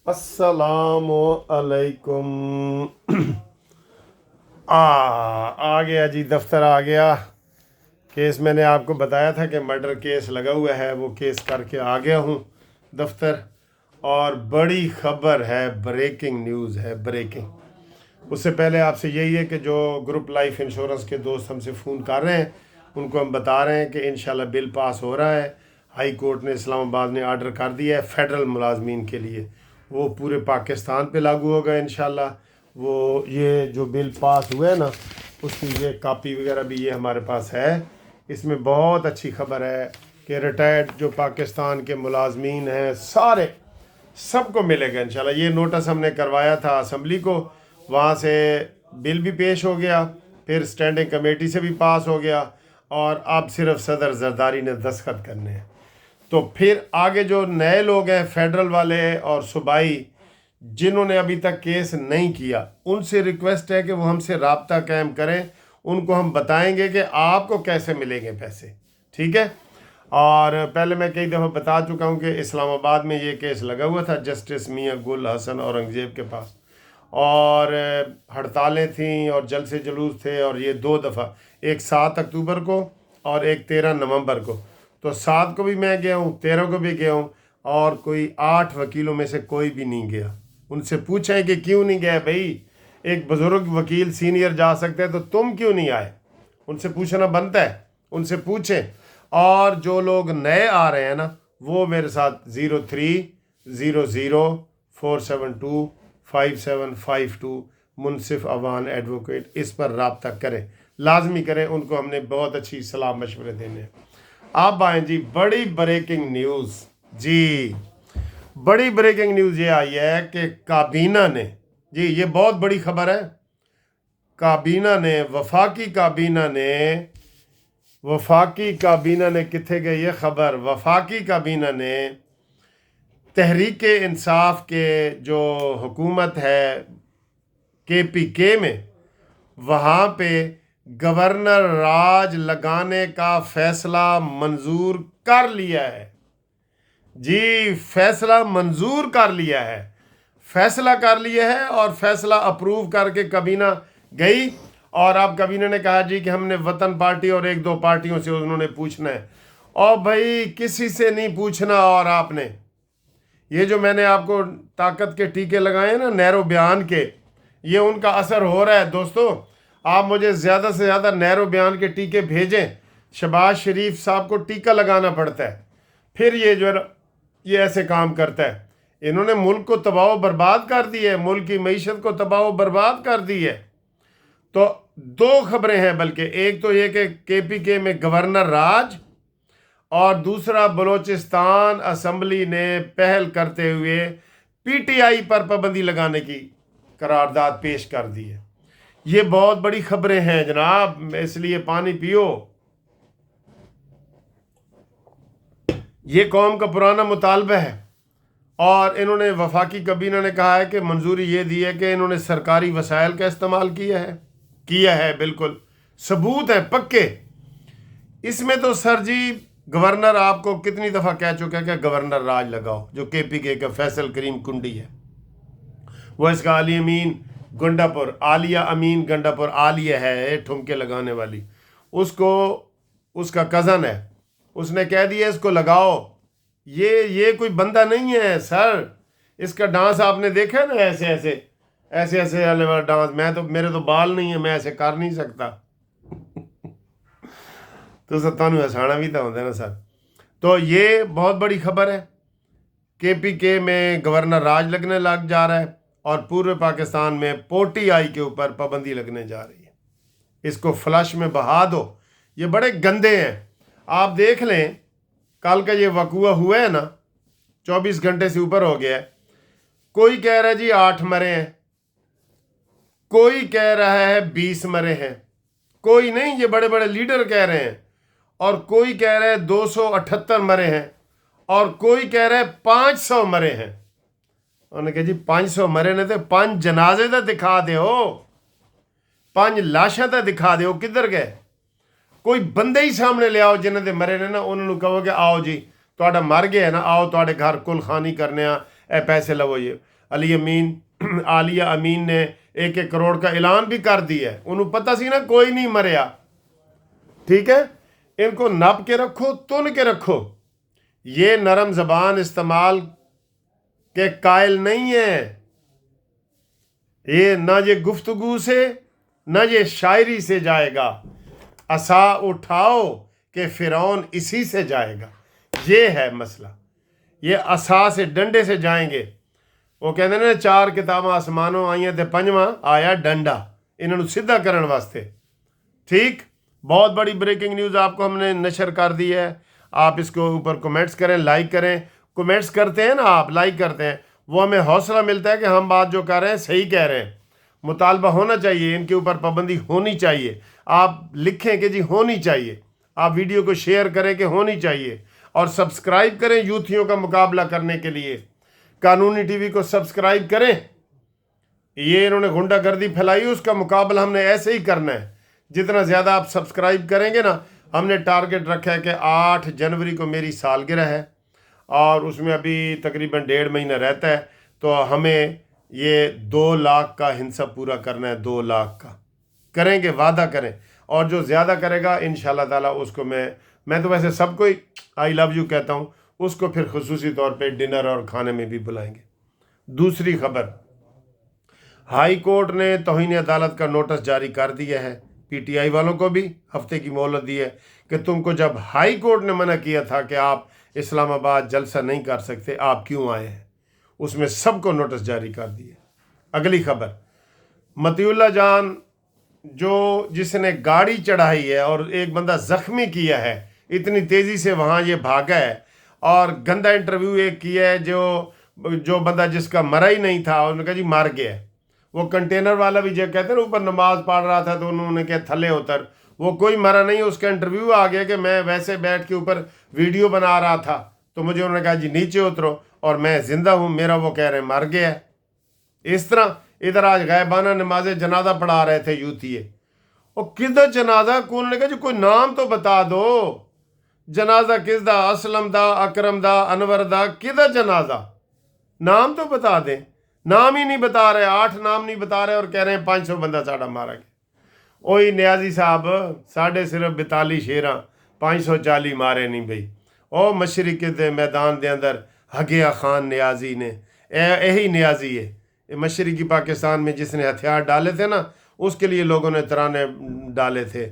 अस्सलामु अलैकुम। आ गया जी, दफ्तर आ गया। केस मैंने आपको बताया था कि मर्डर केस लगा हुआ है, वो केस करके आ गया हूँ दफ्तर। और बड़ी खबर है, ब्रेकिंग न्यूज़ है, ब्रेकिंग। उससे पहले आपसे यही है कि जो ग्रुप लाइफ इंश्योरेंस के दोस्त हमसे फ़ोन कर रहे हैं उनको हम बता रहे हैं कि इंशाल्लाह बिल पास हो रहा है। हाई कोर्ट ने इस्लामाबाद ने आर्डर कर दिया है फेडरल मुलाजमीन के लिए, वो पूरे पाकिस्तान पे लागू होगा इंशाल्लाह। वो ये जो बिल पास हुआ है ना, उसकी ये कापी वगैरह भी ये हमारे पास है। इसमें बहुत अच्छी खबर है कि रिटायर्ड जो पाकिस्तान के मुलाजमीन हैं सारे सबको मिलेगा इंशाल्लाह। ये नोटिस हमने करवाया था असम्बली को, वहाँ से बिल भी पेश हो गया, फिर स्टैंडिंग कमेटी से भी पास हो गया, और अब सिर्फ सदर जरदारी ने दस्तखत करने हैं। तो फिर आगे जो नए लोग हैं फेडरल वाले और सूबाई जिन्होंने अभी तक केस नहीं किया, उनसे रिक्वेस्ट है कि वो हमसे राब्ता कायम करें। उनको हम बताएंगे कि आपको कैसे मिलेंगे पैसे, ठीक है। और पहले मैं कई दफ़ा बता चुका हूँ कि इस्लामाबाद में ये केस लगा हुआ था जस्टिस मियां गुल हसन औरंगज़ेब के पास, और हड़तालें थीं और जलसे जुलूस थे। और ये दो दफ़ा, एक 7 अक्टूबर को और एक 13 नवंबर को। तो 7 को भी मैं गया हूँ, 13 को भी गया हूँ, और कोई 8 वकीलों में से कोई भी नहीं गया। उनसे पूछें कि क्यों नहीं गए भाई, एक बुज़ुर्ग वकील सीनियर जा सकते हैं तो तुम क्यों नहीं आए, उनसे पूछना बनता है, उनसे पूछें। और जो लोग नए आ रहे हैं ना, वो मेरे साथ 030047255752 मुनसिफ अवान एडवोकेट, इस पर रब्ता करें, लाजमी करें। उनको हमने बहुत अच्छी सलाह मशवरे देने हैं। आप आएँ जी, बड़ी ब्रेकिंग न्यूज़ जी, बड़ी ब्रेकिंग न्यूज़ ये आई है कि काबीना ने, जी ये बहुत बड़ी खबर है, काबीना ने, वफाकी काबीना ने किथे गई ये खबर, वफाकी काबीना ने तहरीक इंसाफ के जो हुकूमत है KPK में, वहाँ पे गवर्नर राज लगाने का फैसला मंजूर कर लिया है जी। फैसला मंजूर कर लिया है, फैसला कर लिया है, और फैसला अप्रूव करके काबीना गई। और अब काबीना ने कहा जी कि हमने वतन पार्टी और 1-2 पार्टियों से उन्होंने पूछना है। और भाई किसी से नहीं पूछना। और आपने ये जो मैंने आपको ताकत के टीके लगाए हैं ना, नैरो बयान के, ये उनका असर हो रहा है दोस्तों। आप मुझे ज़्यादा से ज़्यादा नैरो बयान के टीके भेजें। शहबाज शरीफ साहब को टीका लगाना पड़ता है, फिर ये जो ये ऐसे काम करता है। इन्होंने मुल्क को तबाह बर्बाद कर दी है, मुल्क की मईशत को तबाह बर्बाद कर दी है। तो 2 खबरें हैं, बल्कि एक तो ये कि KPK में गवर्नर राज, और दूसरा बलोचिस्तान असम्बली ने पहल करते हुए PTI पर पाबंदी लगाने की करारदाद पेश कर दी है। ये बहुत बड़ी खबरें हैं जनाब, इसलिए पानी पियो। ये कौम का पुराना मुतालबा है, और इन्होंने वफाकी काबीना ने कहा है कि मंजूरी ये दी है कि इन्होंने सरकारी वसाइल का इस्तेमाल किया है, बिल्कुल सबूत है पक्के। इसमें तो सर जी गवर्नर आपको कितनी दफ़ा कह चुका है कि गवर्नर राज लगाओ, जो KPK का फैसल करीम कुंडी है, वो इसका आलिया अमीन गंडापुर आलिया है, ठुमके लगाने वाली, उसको उसका कज़न है, उसने कह दिया इसको लगाओ। ये कोई बंदा नहीं है सर। इसका डांस आपने देखा है ना, ऐसे वाले वाला डांस। मेरे तो बाल नहीं है, मैं ऐसे कर नहीं सकता। तो सर तुहानू हसाना भी तो होता है ना सर। तो ये बहुत बड़ी खबर है, KPK में गवर्नर राज लगने लग जा रहा है, और पूर्व पाकिस्तान में PTI के ऊपर पाबंदी लगने जा रही है। इसको फ्लश में बहा दो, ये बड़े गंदे हैं। आप देख लें, कल का ये वकूआ हुआ है ना, 24 घंटे से ऊपर हो गया है। कोई कह रहा है जी 8 मरे हैं, कोई कह रहा है 20 मरे हैं, कोई नहीं, ये बड़े बड़े लीडर कह रहे हैं। और कोई कह रहा है 278 मरे हैं, और कोई कह रहा है 500 मरे हैं। उन्होंने कहा जी 500 मरे ने तो 5 जनाजे तो दिखा दो, 5 लाशां तो दिखा दो, किधर गए? कोई बंदे ही सामने ले आओ जिन्होंने मरे ने ना, उन्होंने कहो कि आओ जी तुहाडा मर गया है ना, आओ तुहाडे घर कुल खानी करने ए पैसे लवो। ये आलिया अमीन ने 1-1 करोड़ का ऐलान भी कर दिया है। उन्होंने पता सी ना कोई नहीं मरिया। ठीक है, इनको नप के रखो, तुन के रखो। ये नरम जबान इस्तेमाल के कायल नहीं है, ये ना ये गुफ्तगू से ना ये शायरी से जाएगा। असा उठाओ कि फिरौन इसी से जाएगा। ये है मसला। ये असा से डंडे से जाएंगे। वो कहते ने 4 किताबां आसमानों आईयां ते 5वां आया डंडा, इन्होंने सीधा करने वास्ते। ठीक, बहुत बड़ी ब्रेकिंग न्यूज़ आपको हमने नशर कर दी है। आप इसको ऊपर कमेंट्स करें, लाइक करें। कमेंट्स करते हैं ना आप, लाइक करते हैं, वो हमें हौसला मिलता है कि हम बात जो कर रहे हैं सही कह रहे हैं। मुतालबा होना चाहिए, इनके ऊपर पाबंदी होनी चाहिए। आप लिखें कि जी होनी चाहिए, आप वीडियो को शेयर करें कि होनी चाहिए, और सब्सक्राइब करें यूथियों का मुकाबला करने के लिए। कानूनी टीवी को सब्सक्राइब करें। ये इन्होंने गुंडागर्दी फैलाई, उसका मुकाबला हमने ऐसे ही करना है। जितना ज़्यादा आप सब्सक्राइब करेंगे ना, हमने टारगेट रखा है कि 8 जनवरी को मेरी सालगिरह है और उसमें अभी तकरीबन 1.5 महीना रहता है, तो हमें ये 2 लाख का हिस्सा पूरा करना है। 2 लाख का करेंगे, वादा करें, और जो ज़्यादा करेगा इंशाल्लाह ताला उसको मैं तो वैसे सबको ही आई लव यू कहता हूँ, उसको फिर खुसूसी तौर पे डिनर और खाने में भी बुलाएंगे। दूसरी खबर, हाई कोर्ट ने तौहीन अदालत का नोटिस जारी कर दिया है। पीटीआई वालों को भी हफ्ते की मोहलत दी है कि तुमको जब हाई कोर्ट ने मना किया था कि आप इस्लामाबाद जलसा नहीं कर सकते, आप क्यों आए हैं, उसमें सबको नोटिस जारी कर दिए। अगली खबर, मतीउल्लाह जान जिसने गाड़ी चढ़ाई है और एक बंदा ज़ख्मी किया है, इतनी तेज़ी से वहाँ ये भागा है, और गंदा इंटरव्यू एक किया है जो बंदा जिसका मरा ही नहीं था, उन्होंने कहा जी मर गया है। वो कंटेनर वाला भी जो कहते हैं ना, ऊपर नमाज पढ़ रहा था तो उन्होंने कहा थले उतर, वो कोई मरा नहीं, उसका इंटरव्यू आ गया कि मैं वैसे बैठ के ऊपर वीडियो बना रहा था, तो मुझे उन्होंने कहा जी नीचे उतरो और मैं ज़िंदा हूँ, मेरा वो कह रहे हैं मर गया है। इस तरह इधर आज गायबाना नमाज जनाजा पढ़ा रहे थे यूथिये। और किधर जनाजा, कौन ने कहा जी कोई नाम तो बता दो, जनाजा किसदा, असलम दा, अकरम दा, अनवर दा, किधर जनाजा, नाम तो बता दें। नाम ही नहीं बता रहे, 8 नाम नहीं बता रहे और कह रहे हैं 500 बंदा साड़ा मारा गया। ओही न्याजी साहब, साढ़े सिर्फ 42 शेरां, 540 मारे नहीं भाई। ओ मशरक के मैदान के अंदर हगिया खान न्याजी ने, यही न्याजी है मशरकी पाकिस्तान में जिसने हथियार डाले थे ना, उसके लिए लोगों ने तराने डाले थे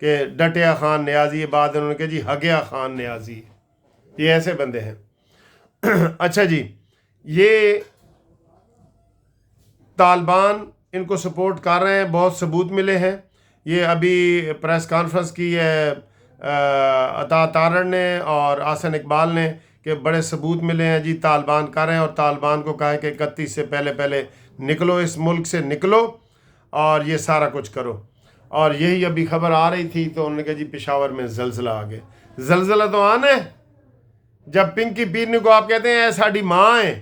कि डटिया खान न्याजी है, बाद उन्होंने कहा जी हगिया खान न्याजी। ये ऐसे बंदे हैं। अच्छा जी, ये तालिबान इनको सपोर्ट कर रहे हैं, बहुत सबूत मिले हैं। ये अभी प्रेस कॉन्फ्रेंस की है अता तारण ने और आसन इकबाल ने, कि बड़े सबूत मिले हैं जी, तालिबान कर रहे हैं, और तालिबान को कहा है कि 31 से पहले निकलो, इस मुल्क से निकलो और ये सारा कुछ करो। और यही अभी खबर आ रही थी तो उन्होंने कहा जी पेशावर में जलजिला आ गया। जलजिला तो आना है जब पिंकी पीरनी को आप कहते हैं साड़ी माँ है,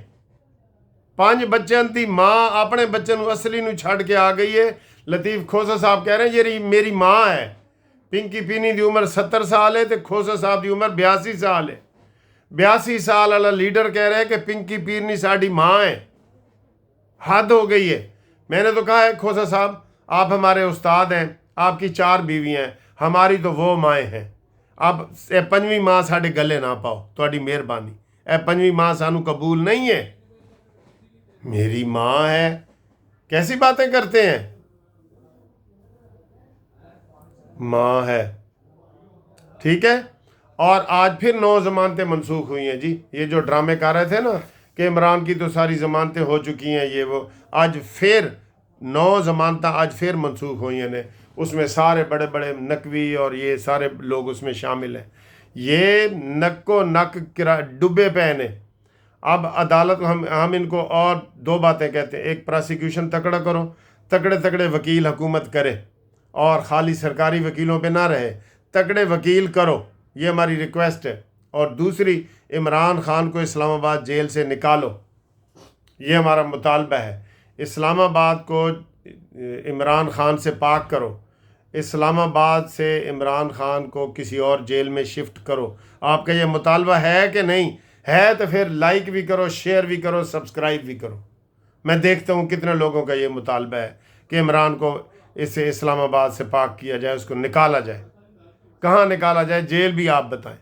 5 बच्चों की माँ अपने बच्चे असली नूं छड़ के आ गई है। लतीफ़ खोसा साहब कह रहे हैं ये मेरी माँ है। पिंकी पीरनी की उम्र 70 साल है तो खोसा साहब की उम्र 82 साल है। 82 साल वाला लीडर कह रहे हैं कि पिंकी पीरनी साड़ी माँ है। हद हो गई है। मैंने तो कहा है खोसा साहब आप हमारे उस्ताद हैं, आपकी 4 बीवियाँ हैं, हमारी तो वो माएँ हैं। अब 5वीं माँ साढ़े गले ना पाओ, थोड़ी मेहरबानी। 5वीं माँ सानू कबूल नहीं है, मेरी माँ है। कैसी बातें करते हैं, माँ है। ठीक है। और आज फिर 9 ज़मानतें मनसूख हुई हैं जी। ये जो ड्रामे कर रहे थे ना कि इमरान की तो सारी ज़मानतें हो चुकी हैं, ये वो, आज फिर 9 ज़मानतें आज फिर मनसूख हुई हैं। उसमें सारे बड़े बड़े नकवी और ये सारे लोग उसमें शामिल हैं। ये नक को नक डुबे पे ने। अब अदालत हम इनको और 2 बातें कहते हैं, एक प्रोसिक्यूशन तकड़ा करो, तगड़े तगड़े वकील हुकूमत करे और ख़ाली सरकारी वकीलों पे ना रहे, तगड़े वकील करो, ये हमारी रिक्वेस्ट है। और दूसरी, इमरान ख़ान को इस्लामाबाद जेल से निकालो, ये हमारा मुतालबा है। इस्लामाबाद को इमरान ख़ान से पाक करो, इस्लामाबाद से इमरान ख़ान को किसी और जेल में शिफ्ट करो। आपका ये मुतालबा है कि नहीं है? तो फिर लाइक भी करो, शेयर भी करो, सब्सक्राइब भी करो। मैं देखता हूँ कितने लोगों का ये मुतालबा है कि इमरान को इसे इस्लामाबाद से पाक किया जाए, उसको निकाला जाए। कहाँ निकाला जाए? जेल भी आप बताएं।